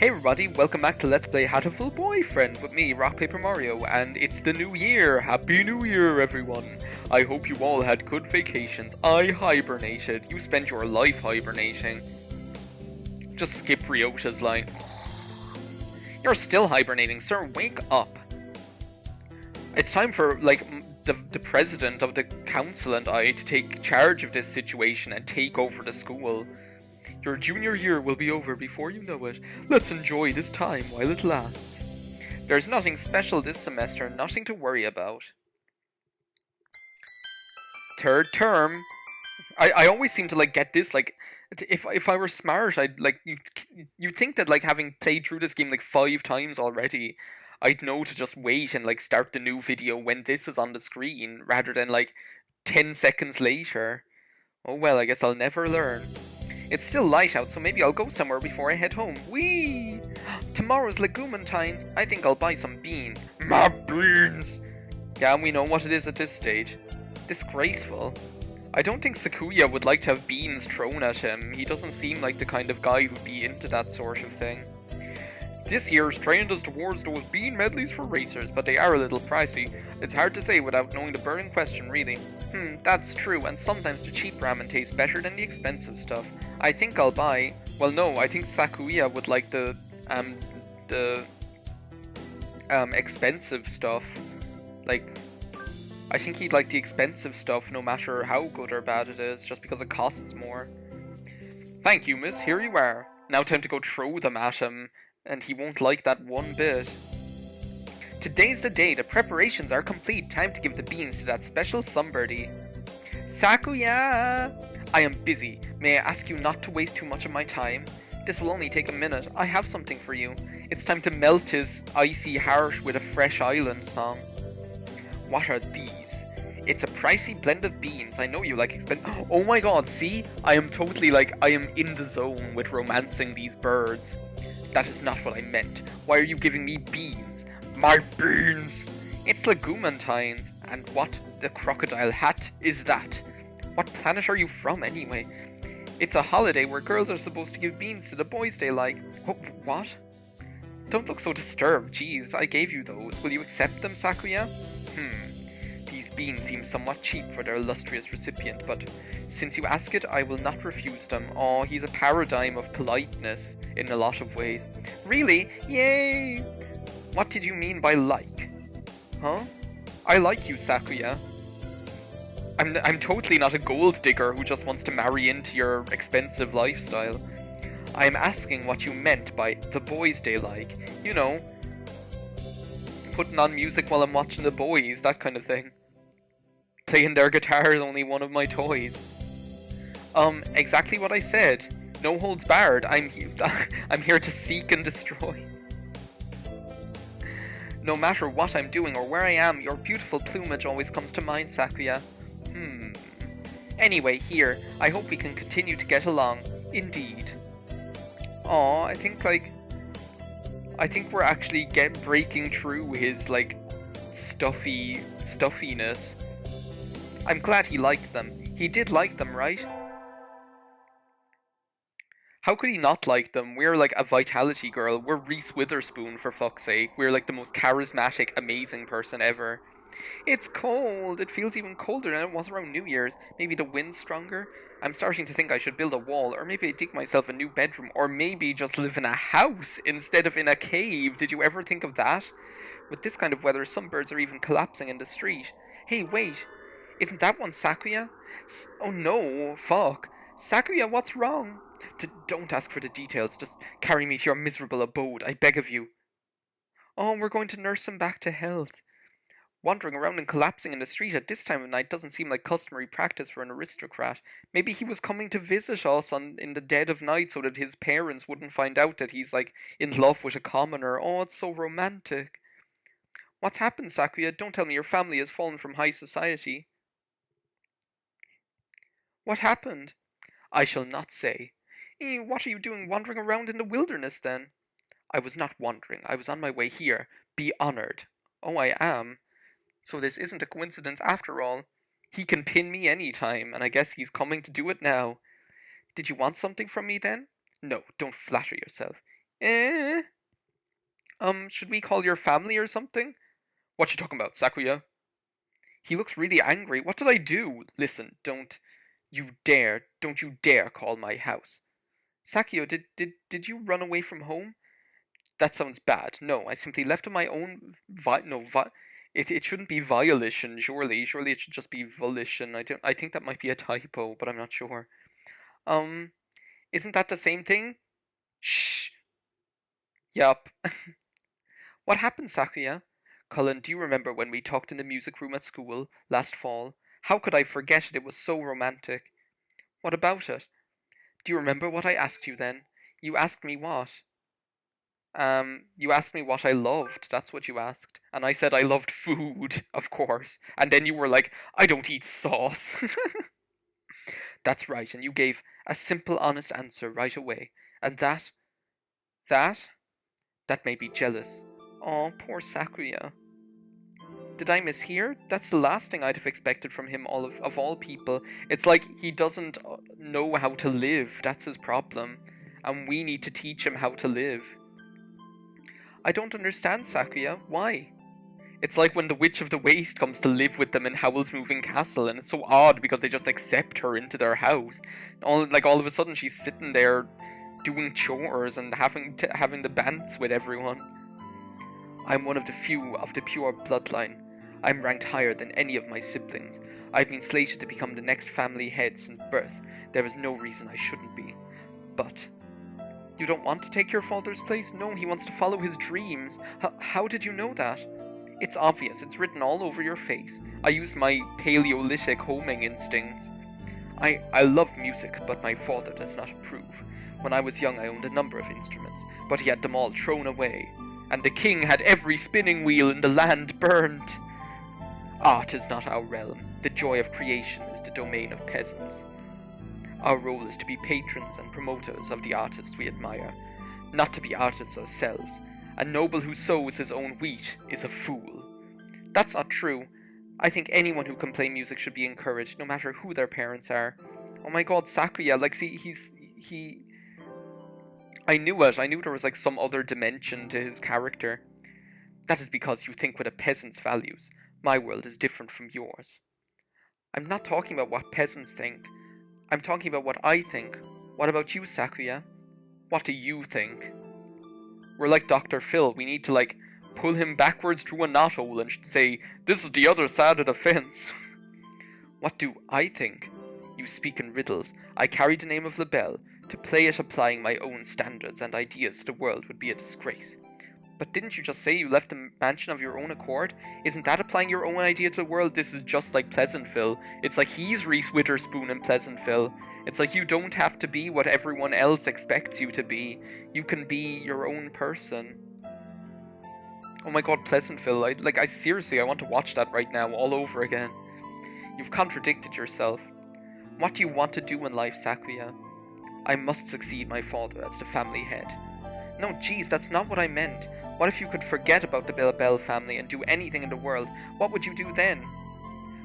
Hey everybody, welcome back to Let's Play Hatoful Boyfriend with me, Rock Paper Mario, and it's the new year! Happy New Year, everyone! I hope you all had good vacations. I hibernated. You spent your life hibernating. Just skip Ryota's line. You're still hibernating, sir. Wake up! It's time for, the president of the council and I to take charge of this situation and take over the school. Your junior year will be over before you know it. Let's enjoy this time while it lasts. There's nothing special this semester, nothing to worry about. Third term. I always seem to get this, if I were smart, I'd you'd think that having played through this game 5 times already, I'd know to just wait and start the new video when this is on the screen rather than 10 seconds later. Oh well, I guess I'll never learn. It's still light out, so maybe I'll go somewhere before I head home. Whee! Tomorrow's Legumentine's. I think I'll buy some beans. My beans! Yeah, we know what it is at this stage. Disgraceful. I don't think Sakuya would like to have beans thrown at him. He doesn't seem like the kind of guy who'd be into that sort of thing. This year's trained us towards those bean medleys for racers, but they are a little pricey. It's hard to say without knowing the burning question, really. That's true, and sometimes the cheap ramen tastes better than the expensive stuff. I think I'll buy... Well, no, I think Sakuya would like the expensive stuff. I think he'd like the expensive stuff no matter how good or bad it is, just because it costs more. Thank you, miss, here you are. Now time to go throw them at him, and he won't like that one bit. Today's the day, the preparations are complete, time to give the beans to that special somebody. Sakuya! I am busy. May I ask you not to waste too much of my time? This will only take a minute. I have something for you. It's time to melt his icy heart with a fresh island song. What are these? It's a pricey blend of beans. I know you like Oh my god, see? I am totally I am in the zone with romancing these birds. That is not what I meant. Why are you giving me beans? My beans! It's Legumentine's. And what the crocodile hat is that? What planet are you from, anyway? It's a holiday where girls are supposed to give beans to the boys they like. What? Don't look so disturbed. Jeez, I gave you those. Will you accept them, Sakuya? These beans seem somewhat cheap for their illustrious recipient, but since you ask it, I will not refuse them. Aw, he's a paradigm of politeness in a lot of ways. Really? Yay! What did you mean by like? Huh? I like you, Sakuya. I'm totally not a gold digger who just wants to marry into your expensive lifestyle. I am asking what you meant by the boys they like. You know, putting on music while I'm watching the boys, that kind of thing. Playing their guitar is only one of my toys. Exactly what I said. No holds barred. I'm here to seek and destroy. No matter what I'm doing or where I am, your beautiful plumage always comes to mind, Sakuya. Anyway, here, I hope we can continue to get along. Indeed. Aw, I think we're actually breaking through his, stuffiness. I'm glad he liked them. He did like them, right? How could he not like them? We're a vitality girl. We're Reese Witherspoon, for fuck's sake. We're the most charismatic, amazing person ever. It's cold. It feels even colder than it was around New Year's. Maybe the wind's stronger? I'm starting to think I should build a wall, or maybe dig myself a new bedroom, or maybe just live in a house instead of in a cave. Did you ever think of that? With this kind of weather, some birds are even collapsing in the street. Hey, wait. Isn't that one Sakuya? Oh no, fuck. Sakuya, what's wrong? Don't ask for the details. Just carry me to your miserable abode, I beg of you. Oh, we're going to nurse him back to health. Wandering around and collapsing in the street at this time of night doesn't seem like customary practice for an aristocrat. Maybe he was coming to visit us in the dead of night so that his parents wouldn't find out that he's, in love with a commoner. Oh, it's so romantic. What's happened, Sakuya? Don't tell me your family has fallen from high society. What happened? I shall not say. What are you doing wandering around in the wilderness, then? I was not wandering. I was on my way here. Be honored. Oh, I am. So this isn't a coincidence after all. He can pin me any time, and I guess he's coming to do it now. Did you want something from me then? No, don't flatter yourself. Eh? Should we call your family or something? What you talking about, Sakuya? He looks really angry. What did I do? Listen, don't you dare call my house. Sakuya, did you run away from home? That sounds bad. No, I simply left on my own. It shouldn't be violation. Surely it should just be volition. I think that might be a typo, but I'm not sure. Um, isn't that the same thing? Shh. Yup. What happened, Sakuya? Cullen, do you remember when we talked in the music room at school last fall? How could I forget it? It was so romantic. What about it? Do you remember what I asked you then? You asked me what? You asked me what I loved. That's what you asked. And I said I loved food, of course. And then you were like, I don't eat sauce. That's right, and you gave a simple, honest answer right away. And that, that made me jealous. Oh, poor Sakuya. Did I mishear? That's the last thing I'd have expected from him of all people. It's like he doesn't know how to live. That's his problem. And we need to teach him how to live. I don't understand, Sakuya. Why? It's like when the Witch of the Waste comes to live with them in Howl's Moving Castle, and it's so odd because they just accept her into their house. All of a sudden she's sitting there doing chores and having the bants with everyone. I'm one of the few of the pure bloodline. I'm ranked higher than any of my siblings. I've been slated to become the next family head since birth. There is no reason I shouldn't be. But you don't want to take your father's place? No, he wants to follow his dreams. How did you know that? It's obvious. It's written all over your face. I used my Paleolithic homing instincts. I love music, but my father does not approve. When I was young, I owned a number of instruments, but he had them all thrown away. And the king had every spinning wheel in the land burned. Art is not our realm. The joy of creation is the domain of peasants. Our role is to be patrons and promoters of the artists we admire, not to be artists ourselves. A noble who sows his own wheat is a fool. That's not true. I think anyone who can play music should be encouraged, no matter who their parents are. Oh my god, Sakuya, like, see, he... I knew it. I knew there was, like, some other dimension to his character. That is because you think with a peasant's values. My world is different from yours. I'm not talking about what peasants think. I'm talking about what I think. What about you, Sakuya? What do you think? We're like Dr. Phil. We need to, like, pull him backwards through a knothole and say, this is the other side of the fence. What do I think? You speak in riddles. I carry the name of LaBelle. To play it applying my own standards and ideas to the world would be a disgrace. But didn't you just say you left the mansion of your own accord? Isn't that applying your own idea to the world? This is just like Pleasantville. It's like he's Reese Witherspoon in Pleasantville. It's like you don't have to be what everyone else expects you to be. You can be your own person. Oh my god, Pleasantville. I seriously, I want to watch that right now, all over again. You've contradicted yourself. What do you want to do in life, Sakuya? I must succeed my father as the family head. No, geez, that's not what I meant. What if you could forget about the LaBelle family and do anything in the world? What would you do then?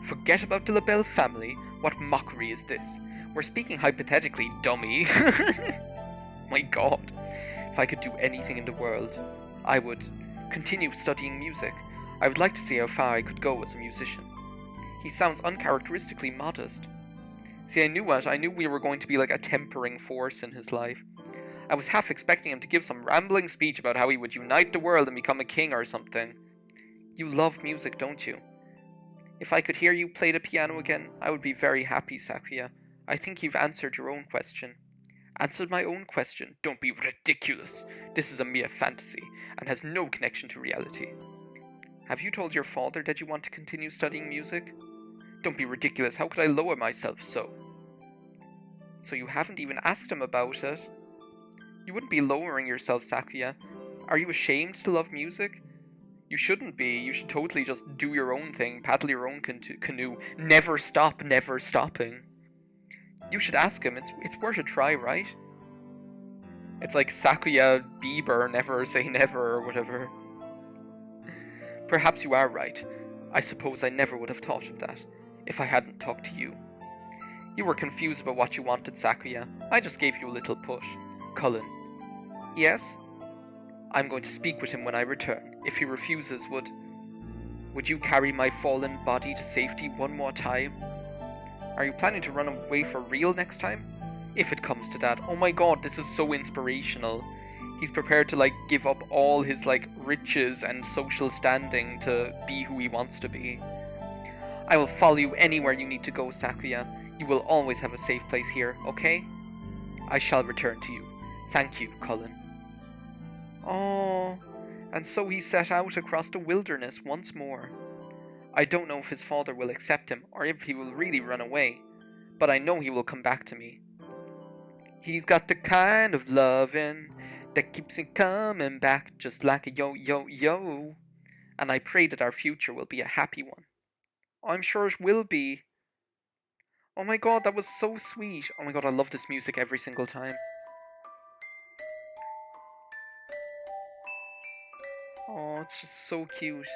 Forget about the LaBelle family? What mockery is this? We're speaking hypothetically, dummy. My god. If I could do anything in the world, I would continue studying music. I would like to see how far I could go as a musician. He sounds uncharacteristically modest. See, I knew it. I knew we were going to be like a tempering force in his life. I was half expecting him to give some rambling speech about how he would unite the world and become a king or something. You love music, don't you? If I could hear you play the piano again, I would be very happy, Sakuya. I think you've answered your own question. Answered my own question? Don't be ridiculous. This is a mere fantasy, and has no connection to reality. Have you told your father that you want to continue studying music? Don't be ridiculous. How could I lower myself so? So you haven't even asked him about it? You wouldn't be lowering yourself, Sakuya. Are you ashamed to love music? You shouldn't be. You should totally just do your own thing, paddle your own canoe, never stop, never stopping. You should ask him. It's worth a try, right? It's like Sakuya Bieber, never say never, or whatever. Perhaps you are right. I suppose I never would have thought of that, if I hadn't talked to you. You were confused about what you wanted, Sakuya. I just gave you a little push. Cullen. Yes? I'm going to speak with him when I return. If he refuses, would you carry my fallen body to safety one more time? Are you planning to run away for real next time? If it comes to that. Oh my god, this is so inspirational. He's prepared to, like, give up all his, like, riches and social standing to be who he wants to be. I will follow you anywhere you need to go, Sakuya. You will always have a safe place here, okay? I shall return to you. Thank you, Cullen. Oh, and so he set out across the wilderness once more. I don't know if his father will accept him, or if he will really run away, but I know he will come back to me. He's got the kind of lovin' that keeps him coming back, just like a yo-yo-yo. And I pray that our future will be a happy one. I'm sure it will be. Oh my god, that was so sweet. Oh my god, I love this music every single time. Oh, it's just so cute.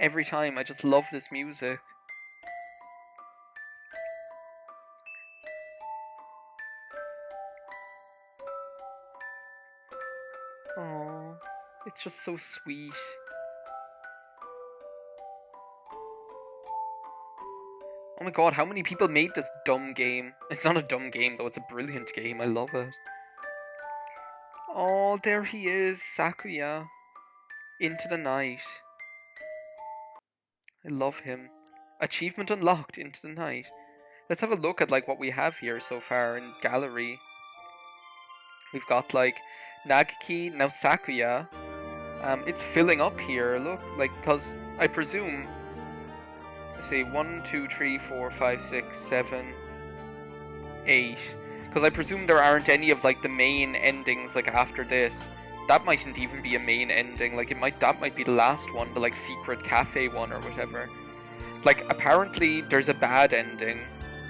Every time, I just love this music. Oh, it's just so sweet. Oh my god, how many people made this dumb game? It's not a dumb game though, it's a brilliant game, I love it. Oh, there he is, Sakuya. Into the night. I love him. Achievement unlocked, Into the Night. Let's have a look at like what we have here so far in gallery. We've got like Nagaki, now Sakuya. It's filling up here, look, like, because I presume, let's see, 1, 2, 3, 4, 5, 6, 7, 8. Because I presume there aren't any of like the main endings like after this. That mightn't even be a main ending, like that might be the last one, the like secret cafe one or whatever. Like apparently there's a bad ending,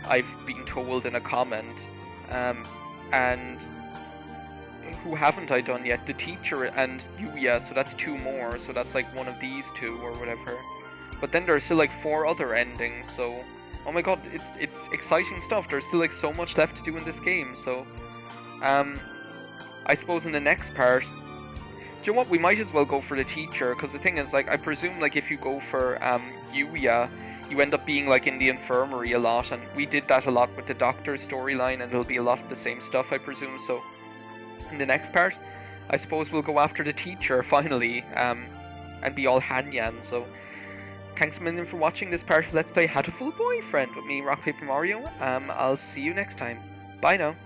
I've been told in a comment, and who haven't I done yet? The teacher and Yuya, so that's 2 more, so that's like one of these 2 or whatever. But then there's still like 4 other endings, so oh my god, it's exciting stuff. There's still like so much left to do in this game, so I suppose in the next part, do you know what, we might as well go for the teacher, because the thing is, like, I presume, like, if you go for Yuya, you end up being, like, in the infirmary a lot, and we did that a lot with the doctor's storyline, and it'll be a lot of the same stuff, I presume, so in the next part, I suppose we'll go after the teacher, finally, and be all Hanyan, so thanks a million for watching this part of Let's Play Hatoful Boyfriend with me, Rock Paper Mario. I'll see you next time. Bye now.